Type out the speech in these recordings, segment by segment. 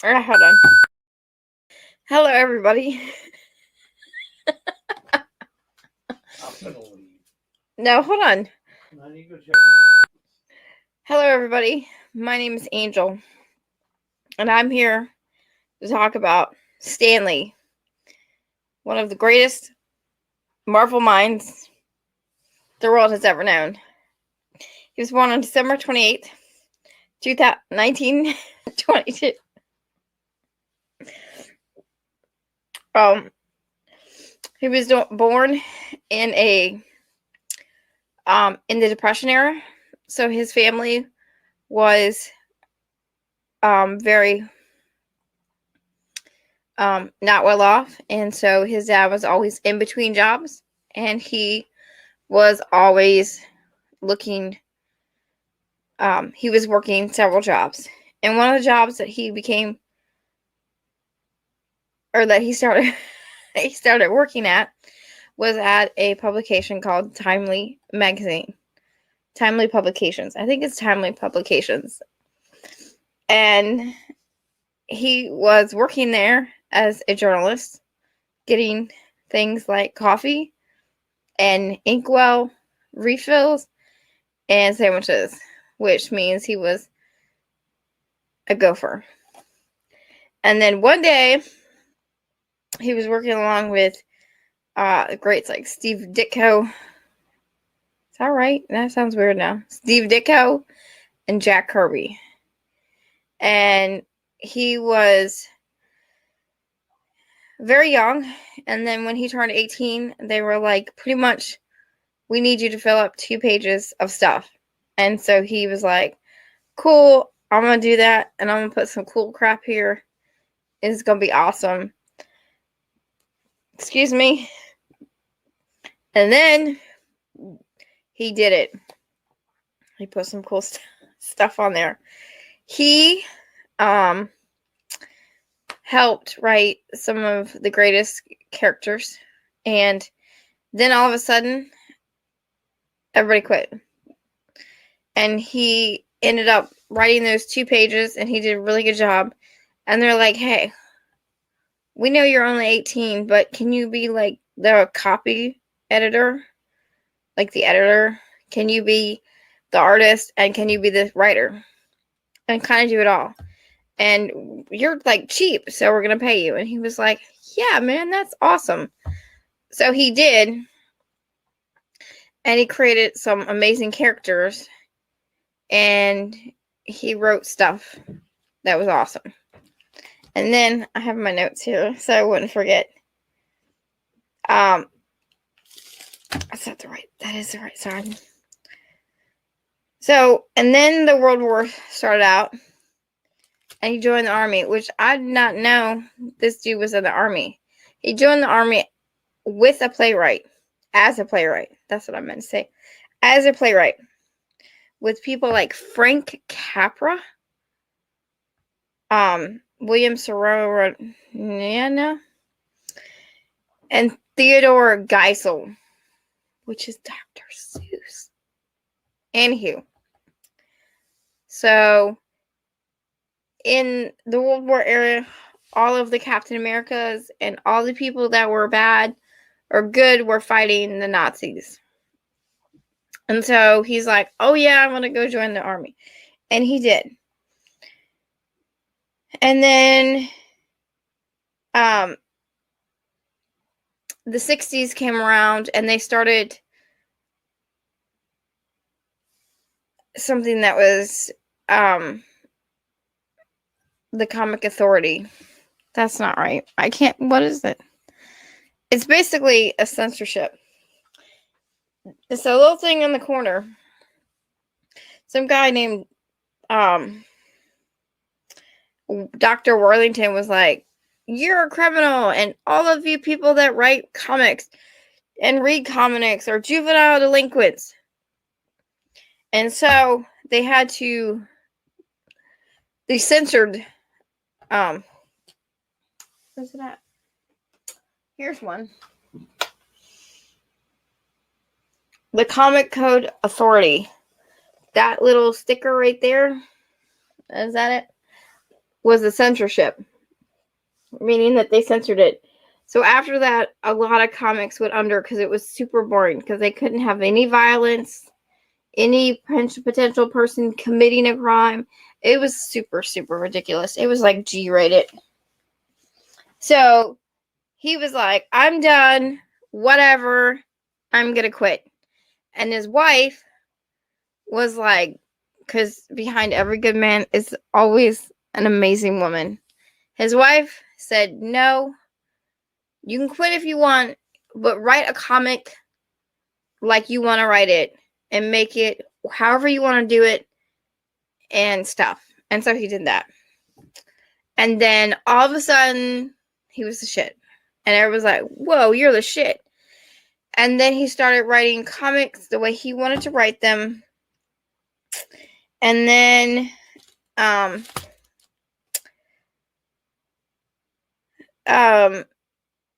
Hold on. Hello, everybody. I'm gonna leave. No, hold on. I need to go check on the chickens. Hello, everybody. My name is Angel, and I'm here to talk about Stanley, one of the greatest Marvel minds the world has ever known. He was born on December 28th, 1922. He was born in the Depression era, so his family was very not well off, and so his dad was always in between jobs, and he was always looking. He was working several jobs, and one of the jobs that he became, or that he started, he started working at, was at a publication called Timely Magazine. Timely Publications. I think it's Timely Publications. And he was working there as a journalist, getting things like coffee and inkwell refills and sandwiches, which means he was a gopher. And then one day, he was working along with greats like Steve Ditko. Is that right? That sounds weird now. Steve Ditko and Jack Kirby. And he was very young. And then when he turned 18, they were like, pretty much, we need you to fill up 2 pages of stuff. And so he was like, cool, I'm going to do that. And I'm going to put some cool crap here. It's going to be awesome. Excuse me. And then he did it. He put some cool stuff on there. He helped write some of the greatest characters. And then all of a sudden, everybody quit. And he ended up writing those 2 pages, and he did a really good job. And they're like, hey, we know you're only 18, but can you be like the copy editor? Like the editor? Can you be the artist? And can you be the writer? And kind of do it all. And you're like cheap, so we're going to pay you. And he was like, yeah, man, that's awesome. So he did. And he created some amazing characters. And he wrote stuff that was awesome. And then I have my notes here so I wouldn't forget. That is the right side. So, and then the World War started out. And he joined the army, which I did not know this dude was in the army. He joined the army with a playwright. As a playwright. That's what I meant to say. As a playwright. With people like Frank Capra. William Sorrentino. And Theodore Geisel. Which is Dr. Seuss. Anywho. So, in the World War era, all of the Captain Americas and all the people that were bad or good were fighting the Nazis. And so he's like, oh yeah, I'm going to go join the army. And he did. And then the 60s came around and they started something that was the Comic Authority. That's not right. What is it? It's basically a censorship. It's a little thing in the corner. Some guy named Dr. Worthington was like, you're a criminal, and all of you people that write comics and read comics are juvenile delinquents. And so they censored where's it at? Here's one. The Comic Code Authority. That little sticker right there. Is that it? was the censorship, meaning that they censored it. So after that, a lot of comics went under because it was super boring, because they couldn't have any violence, any potential person committing a crime. It was super, super ridiculous. It was like G-rated. So he was like, I'm done, whatever, I'm gonna quit. And his wife was like, because behind every good man is always an amazing woman. His wife said, no, you can quit if you want, but write a comic like you want to write it and make it however you want to do it and stuff. And so he did that. And then all of a sudden, he was the shit. And everyone's like, whoa, you're the shit. And then he started writing comics the way he wanted to write them. And then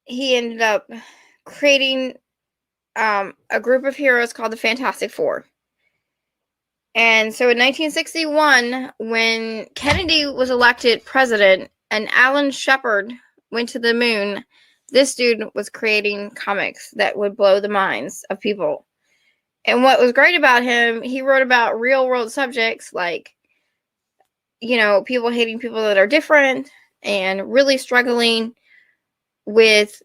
he ended up creating a group of heroes called the Fantastic Four. And so in 1961, when Kennedy was elected president and Alan Shepard went to the moon, this dude was creating comics that would blow the minds of people. And what was great about him, he wrote about real world subjects like, you know, people hating people that are different and really struggling with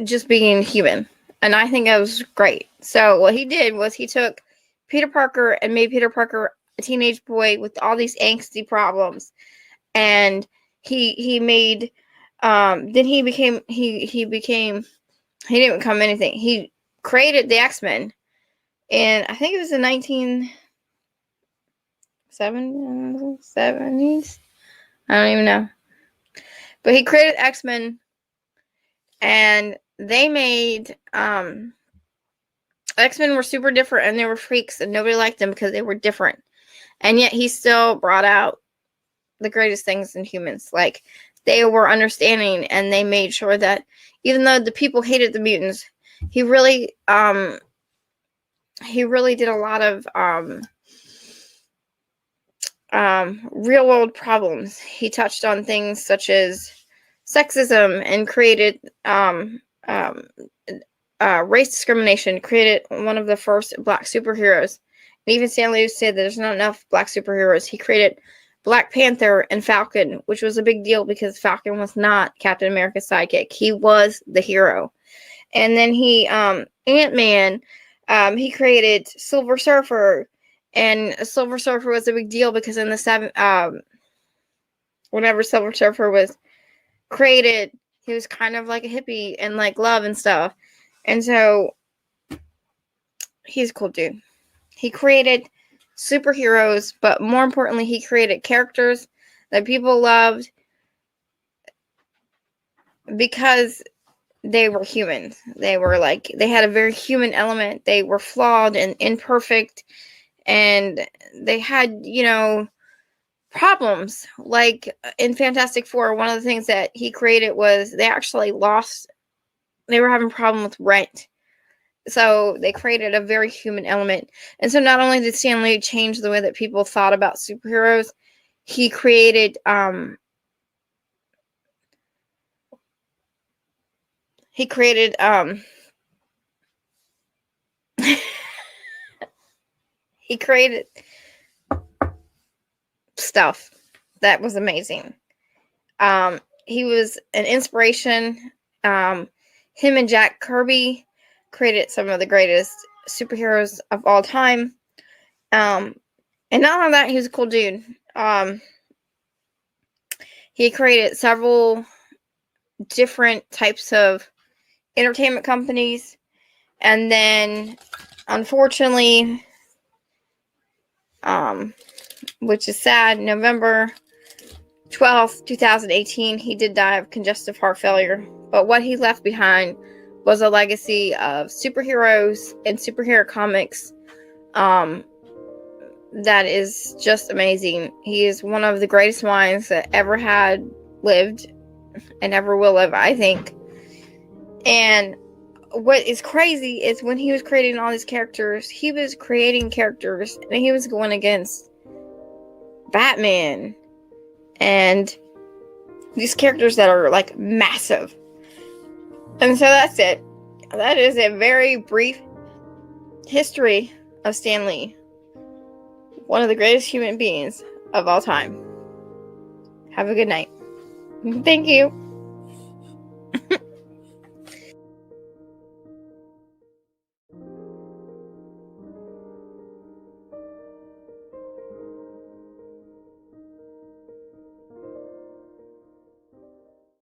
just being human. And I think that was great. So what he did was he took Peter Parker and made Peter Parker a teenage boy with all these angsty problems. And he made then he didn't become anything. He created the X-Men. And I think it was in 1970s. I don't even know. But he created X-Men, and they made X-Men were super different, and they were freaks, and nobody liked them because they were different. And yet he still brought out the greatest things in humans. Like, they were understanding, and they made sure that even though the people hated the mutants, he really did a lot of real world problems. He touched on things such as sexism and created race discrimination, created one of the first black superheroes. And even Stan Lee said that there's not enough black superheroes. He created Black Panther and Falcon, which was a big deal because Falcon was not Captain America's sidekick. He was the hero. And then he, Ant-Man, he created Silver Surfer, and Silver Surfer was a big deal because in the whenever Silver Surfer was created, he was kind of like a hippie and like love and stuff. And so he's a cool dude. He created superheroes, but more importantly, he created characters that people loved because they were humans. They were like, they had a very human element. They were flawed and imperfect, and they had, you know, problems. Like in Fantastic Four, one of the things that he created was they were having a problem with rent. So they created a very human element. And so not only did Stan Lee change the way that people thought about superheroes, he created he created stuff that was amazing. He was an inspiration. Him and Jack Kirby created some of the greatest superheroes of all time. And not only that, he was a cool dude. He created several different types of entertainment companies. And then, unfortunately, which is sad, November 12th, 2018, he did die of congestive heart failure. But what he left behind was a legacy of superheroes and superhero comics that is just amazing. He is one of the greatest minds that ever had lived and ever will live, I think. And what is crazy is when he was creating all these characters, he was creating characters and he was going against Batman and these characters that are like massive. And so that's it. That is a very brief history of Stan Lee, one of the greatest human beings of all time. Have a good night. Thank you.